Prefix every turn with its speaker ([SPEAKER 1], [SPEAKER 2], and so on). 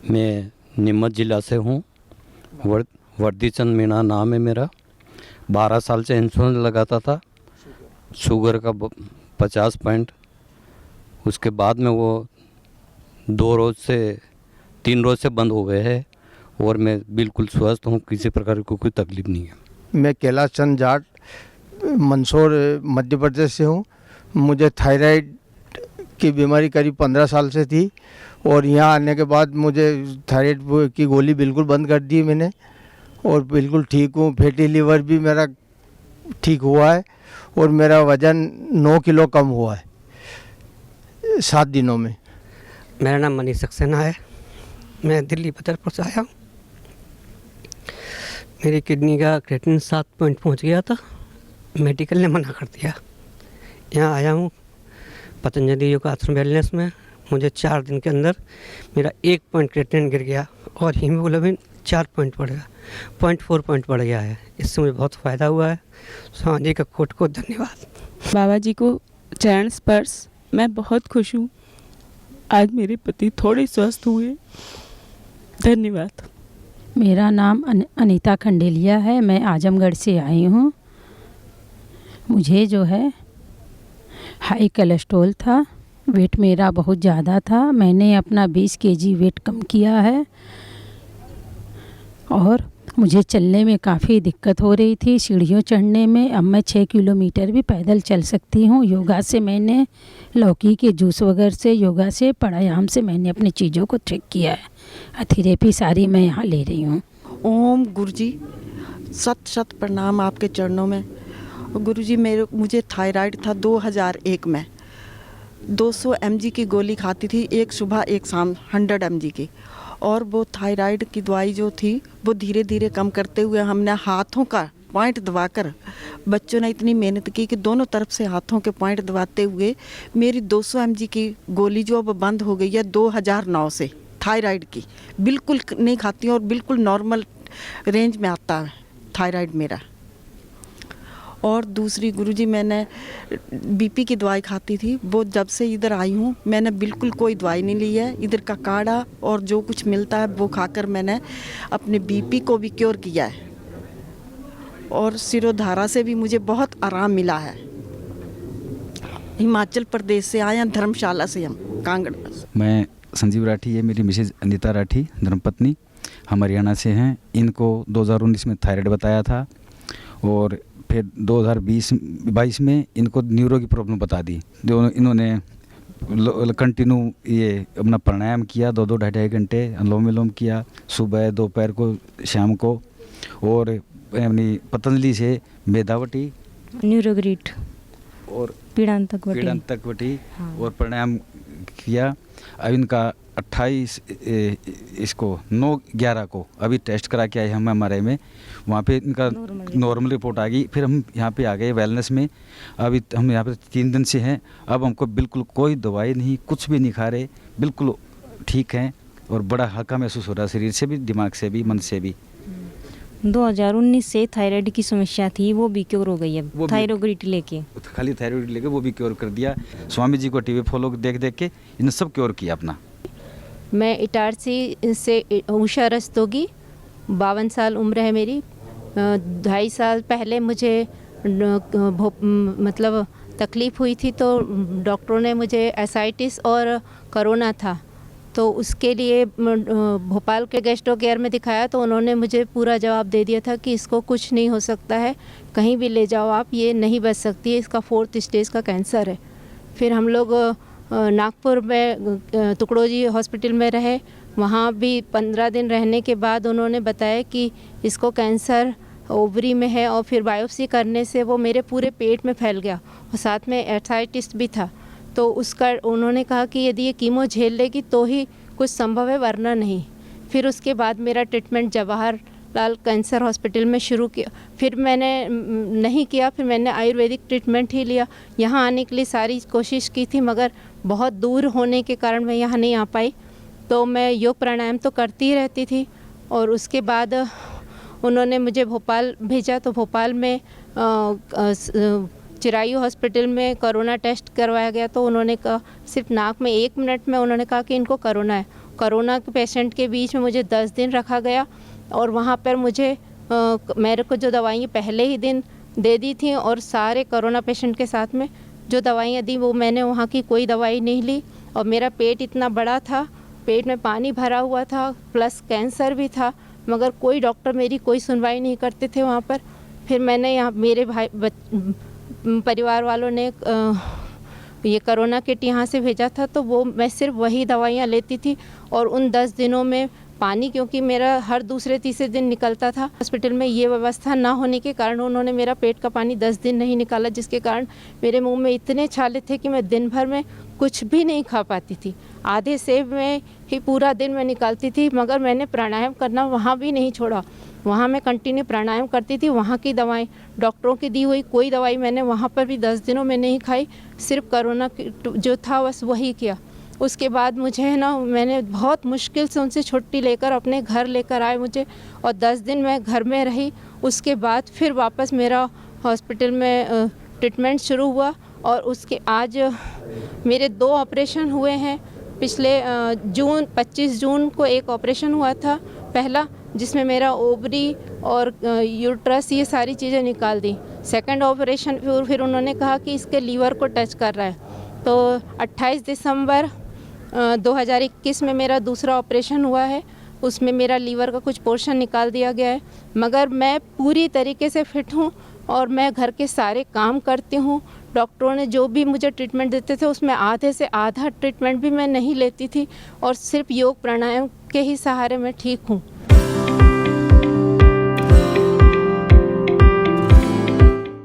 [SPEAKER 1] मैं नीमच ज़िला से हूँ। वर्दी चंद मीणा नाम है मेरा। 12 साल से इंश्योरेंस लगाता था, शुगर का 50 पॉइंट। उसके बाद में वो 3 रोज़ से बंद हो गए हैं और मैं बिल्कुल स्वस्थ हूँ, किसी प्रकार की कोई तकलीफ़ नहीं है।
[SPEAKER 2] मैं कैलाश चंद जाट मंदसौर मध्य प्रदेश से हूँ। मुझे थायराइड की बीमारी करीब 15 साल से थी और यहाँ आने के बाद मुझे थायराइड की गोली बिल्कुल बंद कर दी मैंने और बिल्कुल ठीक हूँ। फैटी लीवर भी मेरा ठीक हुआ है और मेरा वज़न 9 किलो कम हुआ है 7 दिनों में।
[SPEAKER 3] मेरा नाम मनीष सक्सेना है। मैं दिल्ली बदरपुर से आया हूँ। मेरी किडनी का क्रिएटिनिन 7 पॉइंट पहुँच गया था। मेडिकल ने मना कर दिया। यहाँ आया हूँ पतंजलि योग आश्रम वेलनेस में। मुझे 4 दिन के अंदर मेरा 1 पॉइंट क्रिएटिनिन गिर गया और हीमोग्लोबिन 4 पॉइंट बढ़ गया, 0.4 पॉइंट बढ़ गया है। इससे मुझे बहुत फ़ायदा हुआ है। स्वामी जी का कोट धन्यवाद।
[SPEAKER 4] बाबा जी को चरण स्पर्श, मैं बहुत खुश हूँ। आज मेरे पति थोड़े स्वस्थ हुए। धन्यवाद।
[SPEAKER 5] मेरा नाम अनीता खंडेलिया है। मैं आजमगढ़ से आई हूँ। मुझे जो है हाई कोलेस्ट्रॉल था, वेट मेरा बहुत ज़्यादा था। मैंने अपना 20 केजी वेट कम किया है और मुझे चलने में काफ़ी दिक्कत हो रही थी, सीढ़ियों चढ़ने में। अब मैं 6 किलोमीटर भी पैदल चल सकती हूँ। योगा से मैंने, लौकी के जूस वगैरह से, योगा से, प्राणायाम से मैंने अपनी चीज़ों को ठीक किया है। थेरेपी सारी मैं यहाँ ले रही हूँ।
[SPEAKER 6] ओम गुरुजी, शत शत प्रणाम आपके चरणों में। गुरुजी, मुझे थायराइड था 2001 में। 200 mg की गोली खाती थी, एक सुबह एक शाम 100 mg की। और वो थायराइड की दवाई जो थी वो धीरे धीरे कम करते हुए हमने हाथों का पॉइंट दबाकर, बच्चों ने इतनी मेहनत की कि दोनों तरफ से हाथों के पॉइंट दबाते हुए मेरी 200 mg की गोली जो अब बंद हो गई है 2009 से। थायराइड की बिल्कुल नहीं खाती हूँ और बिल्कुल नॉर्मल रेंज में आता है थायराइड मेरा। और दूसरी गुरुजी, मैंने बीपी की दवाई खाती थी, वो जब से इधर आई हूँ मैंने बिल्कुल कोई दवाई नहीं ली है। इधर का काढ़ा और जो कुछ मिलता है वो खाकर मैंने अपने बीपी को भी क्योर किया है। और सिरोधारा से भी मुझे बहुत आराम मिला है। हिमाचल प्रदेश से आए हैं, धर्मशाला से, हम कांगड़।
[SPEAKER 7] मैं संजीव राठी, ये मेरी मिसेज अनीता राठी, धर्मपत्नी, हम हरियाणा से हैं। इनको 2019 में थायराइड बताया था और फिर 2022 में इनको न्यूरो की प्रॉब्लम बता दी। जो इन्होंने कंटिन्यू ये अपना प्राणायाम किया, 2-2 ढाई घंटे अनुलोम विलोम किया, सुबह, दोपहर को, शाम को। और अपनी पतंजलि से मेधावटी,
[SPEAKER 8] न्यूरोग्रीट
[SPEAKER 7] और
[SPEAKER 8] पीड़ांतकवटी
[SPEAKER 7] और प्राणायाम किया। अब इनका 28 इसको 9/11 को अभी टेस्ट करा के आए हम MRI में। वहाँ पे इनका नॉर्मल रिपोर्ट आ गई। फिर हम यहाँ पे आ गए वेलनेस में। अभी हम यहाँ पे 3 दिन से हैं। अब हमको बिल्कुल कोई दवाई नहीं, कुछ भी नहीं खा रहे, बिल्कुल ठीक हैं और बड़ा हल्का महसूस हो रहा है, शरीर से भी, दिमाग से भी, मन से भी।
[SPEAKER 8] 2019 से थायराइड की समस्या थी, वो भी क्योर हो गई है। थायरोग्रिट लेके,
[SPEAKER 7] खाली थायराइड लेके वो भी क्योर कर दिया। स्वामी जी को टीवी फॉलो देख देख के इन सब क्योर किया अपना।
[SPEAKER 8] मैं इटारसी से उषा रस्तोगी, 52 साल उम्र है मेरी। 2.5 साल पहले मुझे मतलब तकलीफ़ हुई थी, तो डॉक्टरों ने मुझे एसाइटिस और कोरोना था, तो उसके लिए भोपाल के गैस्ट्रो केयर में दिखाया। तो उन्होंने मुझे पूरा जवाब दे दिया था कि इसको कुछ नहीं हो सकता है, कहीं भी ले जाओ आप, ये नहीं बच सकती है, इसका 4th स्टेज का कैंसर है। फिर हम लोग नागपुर में टुकड़ोजी हॉस्पिटल में रहे। वहाँ भी 15 दिन रहने के बाद उन्होंने बताया कि इसको कैंसर ओवरी में है, और फिर बायोप्सी करने से वो मेरे पूरे पेट में फैल गया और साथ में एसाइटिस भी था। तो उसका उन्होंने कहा कि यदि ये कीमो झेल लेगी तो ही कुछ संभव है, वरना नहीं। फिर उसके बाद मेरा ट्रीटमेंट जवाहरलाल कैंसर हॉस्पिटल में शुरू किया। फिर मैंने नहीं किया, फिर मैंने आयुर्वेदिक ट्रीटमेंट ही लिया। यहाँ आने के लिए सारी कोशिश की थी, मगर बहुत दूर होने के कारण मैं यहाँ नहीं आ पाई। तो मैं योग प्राणायाम तो करती ही रहती थी। और उसके बाद उन्होंने मुझे भोपाल भेजा, तो भोपाल में चिरायू हॉस्पिटल में कोरोना टेस्ट करवाया गया। तो उन्होंने कहा, सिर्फ नाक में 1 मिनट में उन्होंने कहा कि इनको कोरोना है। कोरोना के पेशेंट के बीच में मुझे 10 दिन रखा गया और वहाँ पर मुझे मेरे को जो दवाइयाँ पहले ही दिन दे दी थी और सारे कोरोना पेशेंट के साथ में जो दवाइयाँ दी वो मैंने वहाँ की कोई दवाई नहीं ली। और मेरा पेट इतना बड़ा था, पेट में पानी भरा हुआ था, प्लस कैंसर भी था, मगर कोई डॉक्टर मेरी कोई सुनवाई नहीं करते थे वहाँ पर। फिर मैंने यहाँ मेरे परिवार वालों ने ये कोरोना किट यहाँ से भेजा था, तो वो मैं सिर्फ वही दवाइयाँ लेती थी। और उन 10 दिनों में पानी, क्योंकि मेरा हर दूसरे तीसरे दिन निकलता था, हॉस्पिटल में ये व्यवस्था ना होने के कारण उन्होंने मेरा पेट का पानी 10 दिन नहीं निकाला, जिसके कारण मेरे मुंह में इतने छाले थे कि मैं दिन भर में कुछ भी नहीं खा पाती थी। आधे सेब में ही पूरा दिन मैं निकालती थी, मगर मैंने प्राणायाम करना वहाँ भी नहीं छोड़ा। वहाँ मैं कंटिन्यू प्राणायाम करती थी। वहाँ की दवाएं, डॉक्टरों की दी हुई कोई दवाई मैंने वहाँ पर भी 10 दिनों में नहीं खाई, सिर्फ कोरोना जो था बस वही किया। उसके बाद मुझे है ना, मैंने बहुत मुश्किल से उनसे छुट्टी लेकर अपने घर लेकर आए मुझे, और 10 दिन मैं घर में रही। उसके बाद फिर वापस मेरा हॉस्पिटल में ट्रीटमेंट शुरू हुआ और उसके आज मेरे 2 ऑपरेशन हुए हैं। पिछले 25 जून को एक ऑपरेशन हुआ था पहला, जिसमें मेरा ओवरी और यूट्रस ये सारी चीज़ें निकाल दी। सेकंड ऑपरेशन फिर उन्होंने कहा कि इसके लीवर को टच कर रहा है, तो 28 दिसंबर 2021 में मेरा दूसरा ऑपरेशन हुआ है। उसमें मेरा लीवर का कुछ पोर्शन निकाल दिया गया है, मगर मैं पूरी तरीके से फिट हूँ और मैं घर के सारे काम करती हूँ। डॉक्टरों ने जो भी मुझे ट्रीटमेंट देते थे उसमें आधे से आधा ट्रीटमेंट भी मैं नहीं लेती थी और सिर्फ योग प्राणायाम के ही सहारे मैं ठीक हूँ।